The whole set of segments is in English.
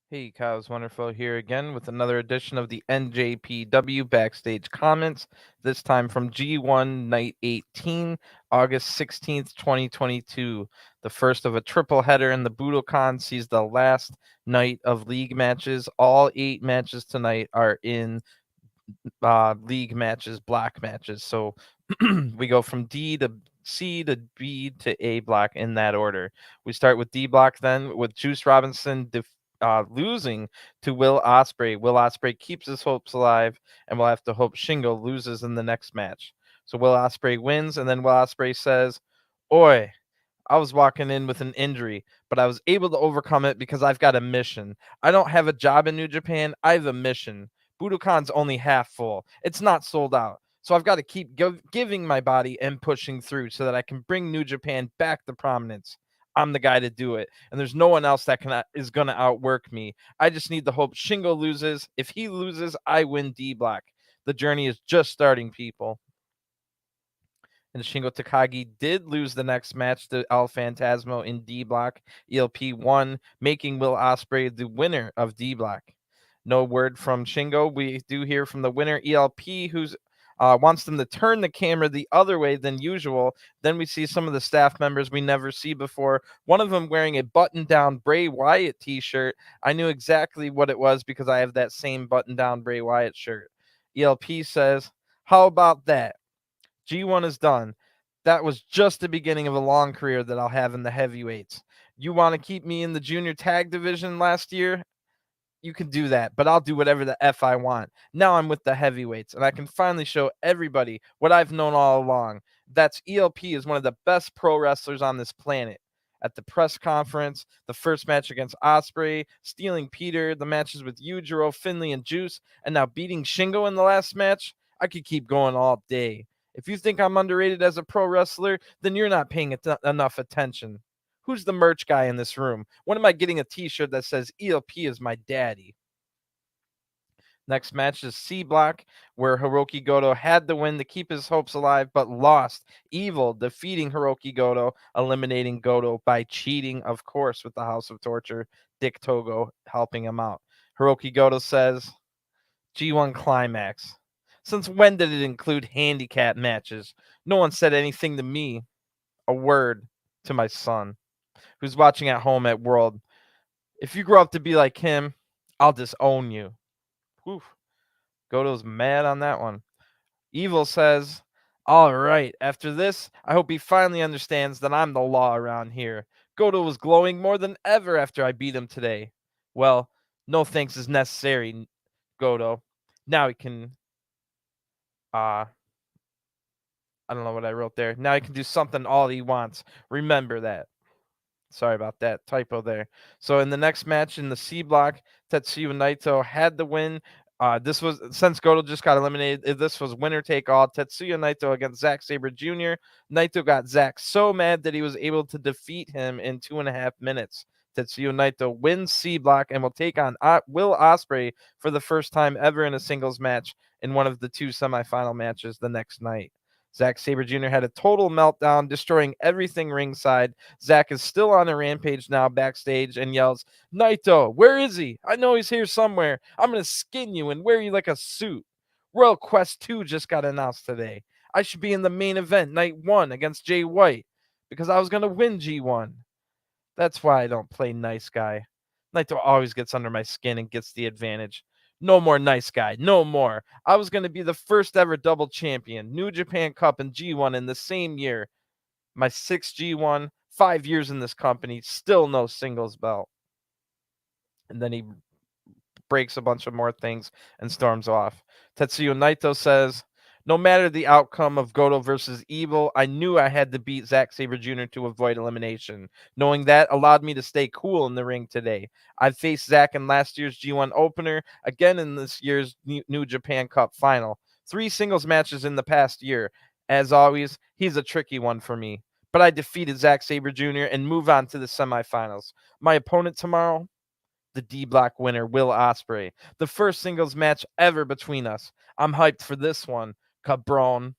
Hey, Kyle's Wonderful here again with another edition of the NJPW Backstage Comments, this time from G1 Night 18, August 16th, 2022. The first of a triple header in the Budokan sees the last night of league matches. All 8 matches tonight are in league matches, block matches. So we go from D to C to B to A block in that order. We start with D block then with Juice Robinson losing to Will Ospreay. Will Ospreay keeps his hopes alive, and we'll have to hope Shingo loses in the next match. So Will Ospreay wins, and then Will Ospreay says, "Oi, I was walking in with an injury, but I was able to overcome it because I've got a mission. I don't have a job in New Japan. I have a mission. Budokan's only half full. It's not sold out. So I've got to keep giving my body and pushing through so that I can bring New Japan back to prominence. I'm the guy to do it, and there's no one else that is going to outwork me. I just need to hope Shingo loses. If he loses, I win D block. The journey is just starting, people." And Shingo Takagi did lose the next match to El Phantasmo in D block. ELP won, making Will Ospreay the winner of D block. No word from Shingo. We do hear from the winner, ELP, who's wants them to turn the camera the other way than usual. Then we see some of the staff members we never see before. One of them wearing a button-down Bray Wyatt t-shirt. I knew exactly what it was because I have that same button-down Bray Wyatt shirt. ELP says, "How about that? G1 is done. That was just the beginning of a long career that I'll have in the heavyweights. You want to keep me in the junior tag division last year? You can do that, but I'll do whatever the F I want. Now I'm with the heavyweights, and I can finally show everybody what I've known all along. That's ELP is one of the best pro wrestlers on this planet." At the press conference, the first match against Ospreay, stealing Peter, the matches with Yujiro, Finley, and Juice, and now beating Shingo in the last match. I could keep going all day. If you think I'm underrated as a pro wrestler, then you're not paying enough attention. Who's the merch guy in this room? When am I getting a t-shirt that says ELP is my daddy? Next match is C block, where Hirooki Goto had the win to keep his hopes alive, but lost. Evil defeating Hirooki Goto, eliminating Goto by cheating, of course, with the House of Torture. Dick Togo helping him out. Hirooki Goto says, "G1 Climax. Since when did it include handicap matches? No one said anything to me. A word to my son, who's watching at home at World. If you grow up to be like him, I'll disown you." Whew. Goto's mad on that one. Evil says, "All right, after this, I hope he finally understands that I'm the law around here. Goto was glowing more than ever after I beat him today. Well, no thanks is necessary, Goto. Now he can, uh, I don't know what I wrote there. Now he can do something all he wants. Remember that." Sorry about that typo there. So in the next match in the C block, Tetsuya Naito had the win. This was since Goto just got eliminated. This was winner take all. Tetsuya Naito against Zack Sabre Jr. Naito got Zack so mad that he was able to defeat him in 2.5 minutes. Tetsuya Naito wins C block and will take on Will Ospreay for the first time ever in a singles match in one of the two semifinal matches the next night. Zack Sabre Jr. had a total meltdown, destroying everything ringside. Zack is still on a rampage now backstage and yells, "Naito, where is he? I know he's here somewhere. I'm going to skin you and wear you like a suit. Royal Quest 2 just got announced today. I should be in the main event, night 1 against Jay White, because I was going to win G1. That's why I don't play nice guy. Naito always gets under my skin and gets the advantage. No more nice guy. No more. I was going to be the first ever double champion, New Japan Cup and G1 in the same year. My sixth G1, 5 years in this company, still no singles belt." And then he breaks a bunch of more things and storms off. Tetsuya Naito says, "No matter the outcome of Goto versus Evil, I knew I had to beat Zack Sabre Jr. to avoid elimination. Knowing that allowed me to stay cool in the ring today. I faced Zack in last year's G1 opener, again in this year's New Japan Cup final. 3 singles matches in the past year. As always, he's a tricky one for me. But I defeated Zack Sabre Jr. and move on to the semifinals. My opponent tomorrow, the D block winner, Will Ospreay. The first singles match ever between us. I'm hyped for this one, cabron."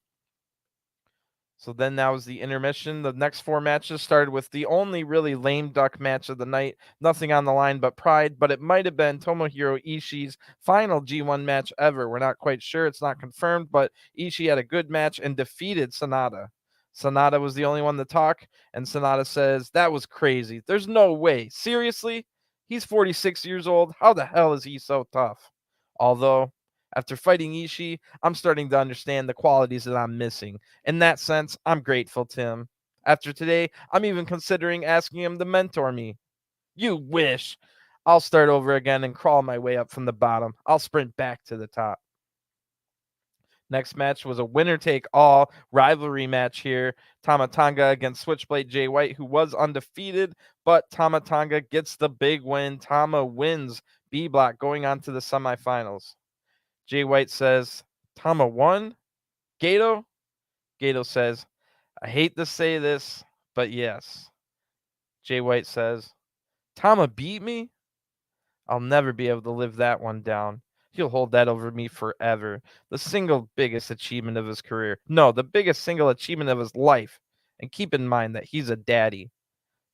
So then that was the intermission. The next four matches started with the only really lame duck match of the night. Nothing on the line but pride, but it might have been Tomohiro Ishii's final G1 match ever. We're not quite sure. It's not confirmed, but Ishii had a good match and defeated SANADA. SANADA was the only one to talk, and SANADA says, "That was crazy. There's no way. Seriously? He's 46 years old. How the hell is he so tough?" Although, after fighting Ishii, I'm starting to understand the qualities that I'm missing. In that sense, I'm grateful to him. After today, I'm even considering asking him to mentor me. You wish. I'll start over again and crawl my way up from the bottom. I'll sprint back to the top. Next match was a winner-take-all rivalry match here. Tama Tonga against Switchblade Jay White, who was undefeated, but Tama Tonga gets the big win. Tama wins B Block going on to the semifinals. Jay White says, "Tama won? Gedo?" Gedo says, "I hate to say this, but yes." Jay White says, "Tama beat me? I'll never be able to live that one down. He'll hold that over me forever. The single biggest achievement of his career. No, the biggest single achievement of his life. And keep in mind that he's a daddy.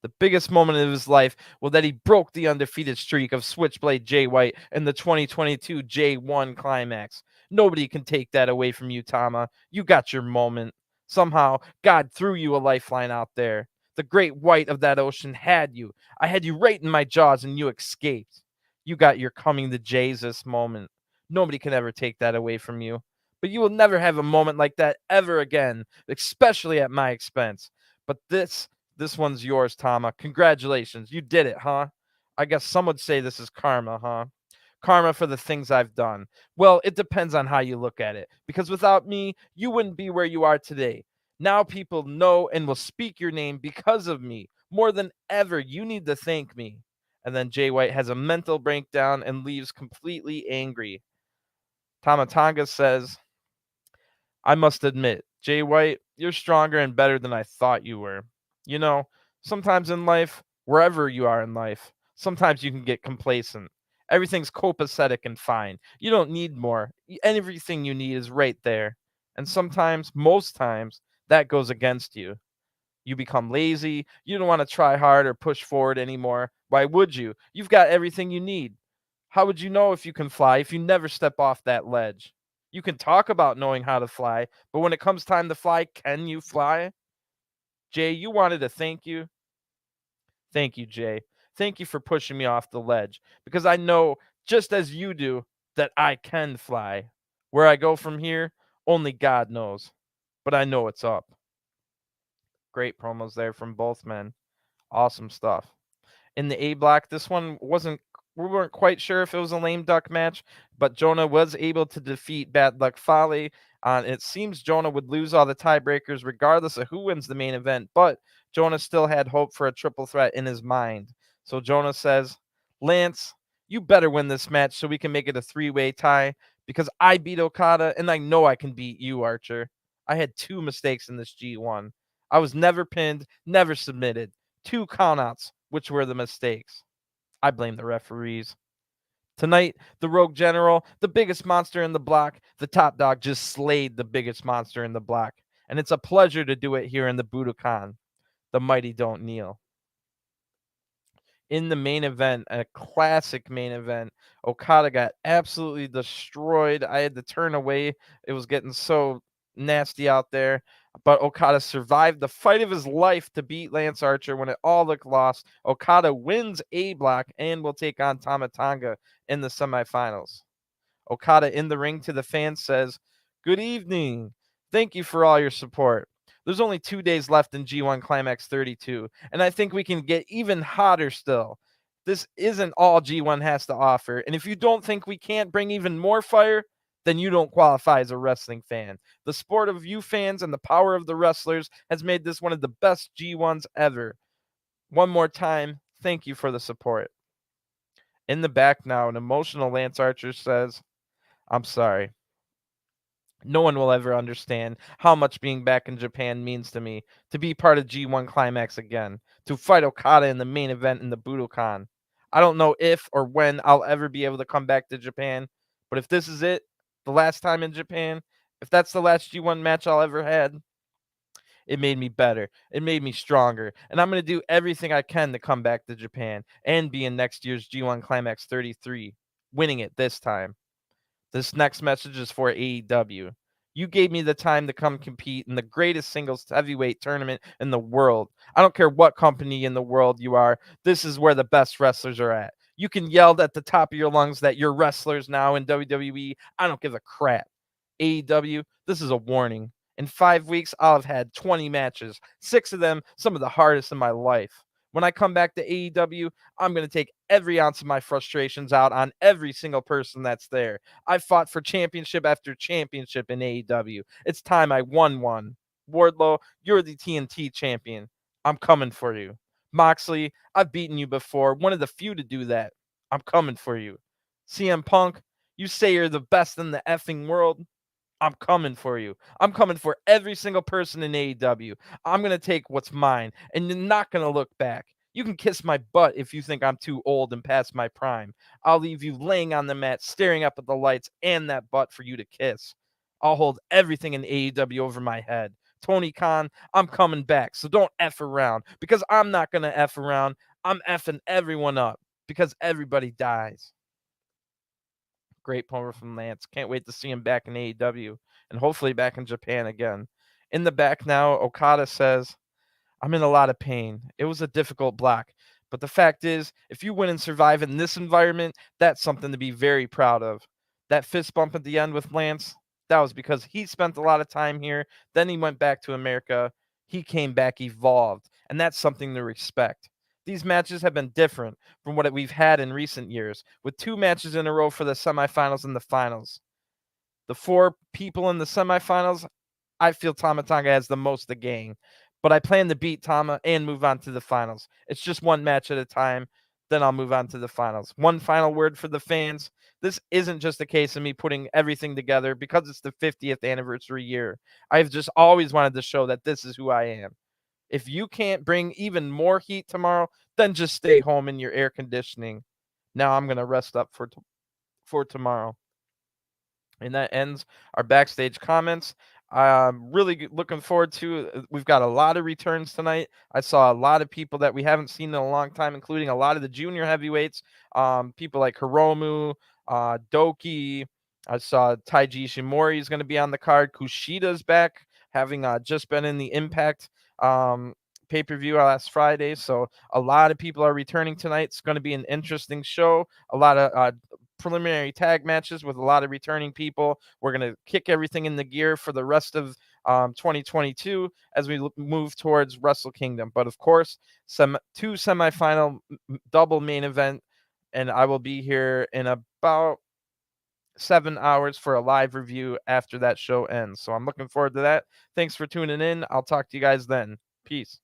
The biggest moment of his life was that he broke the undefeated streak of Switchblade Jay White in the 2022 J1 Climax. Nobody can take that away from you, Tama. You got your moment. Somehow, God threw you a lifeline out there. The great white of that ocean had you. I had you right in my jaws and you escaped. You got your coming to Jesus moment. Nobody can ever take that away from you. But you will never have a moment like that ever again, especially at my expense. But this one's yours, Tama. Congratulations. You did it, huh? I guess some would say this is karma, huh? Karma for the things I've done. Well, it depends on how you look at it. Because without me, you wouldn't be where you are today. Now people know and will speak your name because of me. More than ever, you need to thank me. And then Jay White has a mental breakdown and leaves completely angry. Tama Tonga says, "I must admit, Jay White, you're stronger and better than I thought you were. You know, sometimes in life, wherever you are in life, sometimes you can get complacent. Everything's copacetic and fine. You don't need more. Everything you need is right there. And sometimes, most times, that goes against you. You become lazy. You don't want to try hard or push forward anymore. Why would you? You've got everything you need. How would you know if you can fly if you never step off that ledge? You can talk about knowing how to fly, but when it comes time to fly, can you fly?" Jay, you wanted to thank you. Thank you, Jay. Thank you for pushing me off the ledge because I know, just as you do, that I can fly. Where I go from here, only God knows. But I know it's up. Great promos there from both men. Awesome stuff. In the A block, this one wasn't, we weren't quite sure if it was a lame duck match, but Jonah was able to defeat Bad Luck Fale. It seems Jonah would lose all the tiebreakers regardless of who wins the main event, but Jonah still had hope for a triple threat in his mind. So Jonah says, "Lance, you better win this match so we can make it a three-way tie because I beat Okada and I know I can beat you, Archer. I had two mistakes in this G1. I was never pinned, never submitted. Two countouts, which were the mistakes. I blame the referees. Tonight, the Rogue General, the biggest monster in the block, the top dog just slayed the biggest monster in the block. And it's a pleasure to do it here in the Budokan. The mighty don't kneel." In the main event, a classic main event, Okada got absolutely destroyed. I had to turn away. It was getting so nasty out there. But Okada survived the fight of his life to beat Lance Archer when it all looked lost. Okada wins A block and will take on Tama Tonga in the semifinals. Okada in the ring to the fans says, "Good evening. Thank you for all your support. There's only 2 days left in G1 Climax 32, and I think we can get even hotter still. This isn't all G1 has to offer, and if you don't think we can't bring even more fire, then you don't qualify as a wrestling fan. The sport of you fans and the power of the wrestlers has made this one of the best G1s ever. One more time, thank you for the support." In the back now, an emotional Lance Archer says, "I'm sorry. No one will ever understand how much being back in Japan means to me, to be part of G1 Climax again, to fight Okada in the main event in the Budokan. I don't know if or when I'll ever be able to come back to Japan, but if this is it, the last time in Japan, if that's the last G1 match I'll ever had, It made me better. It made me stronger. And I'm going to do everything I can to come back to Japan and be in next year's G1 Climax 33, winning it this time. This next message is for AEW. You gave me the time to come compete in the greatest singles heavyweight tournament in the world. I don't care what company in the world you are. This is where the best wrestlers are at. You can yell at the top of your lungs that you're wrestlers now in WWE. I don't give a crap. AEW, this is a warning. In 5 weeks, I'll have had 20 matches, 6 of them some of the hardest in my life. When I come back to AEW, I'm going to take every ounce of my frustrations out on every single person that's there. I've fought for championship after championship in AEW. It's time I won one. Wardlow, you're the TNT champion. I'm coming for you. Moxley, I've beaten you before. One of the few to do that. I'm coming for you. CM Punk, you say you're the best in the effing world. I'm coming for you. I'm coming for every single person in AEW. I'm going to take what's mine, and you're not going to look back. You can kiss my butt if you think I'm too old and past my prime. I'll leave you laying on the mat, staring up at the lights and that butt for you to kiss. I'll hold everything in AEW over my head. Tony Khan, I'm coming back, so don't F around, because I'm not going to F around. I'm effing everyone up, because everybody dies. Great promo from Lance. Can't wait to see him back in AEW and hopefully back in Japan again. In the back now, Okada says, I'm in a lot of pain. It was a difficult block. But the fact is, if you win and survive in this environment, that's something to be very proud of. That fist bump at the end with Lance, that was because he spent a lot of time here. Then he went back to America. He came back evolved. And that's something to respect. These matches have been different from what we've had in recent years, with 2 matches in a row for the semifinals and the finals. The 4 people in the semifinals, I feel Tama Tonga has the most to gain. But I plan to beat Tama and move on to the finals. It's just one match at a time. Then I'll move on to the finals. One final word for the fans. This isn't just a case of me putting everything together because it's the 50th anniversary year. I've just always wanted to show that this is who I am. If you can't bring even more heat tomorrow, then just stay home in your air conditioning. Now I'm going to rest up for tomorrow. And that ends our backstage comments. I'm really looking forward to. We've got a lot of returns tonight. I saw a lot of people that we haven't seen in a long time, including a lot of the junior heavyweights. People like Hiromu, Doki. I saw Taiji Ishimori is going to be on the card. Kushida's back, having just been in the Impact pay-per-view last Friday. So a lot of people are returning tonight. It's going to be an interesting show. A lot of preliminary tag matches with a lot of returning people. We're going to kick everything in the gear for the rest of 2022 as we move towards Wrestle Kingdom. But of course, 2 semifinal double main event, and I will be here in about 7 hours for a live review after that show ends. So I'm looking forward to that. Thanks for tuning in. I'll talk to you guys then. Peace.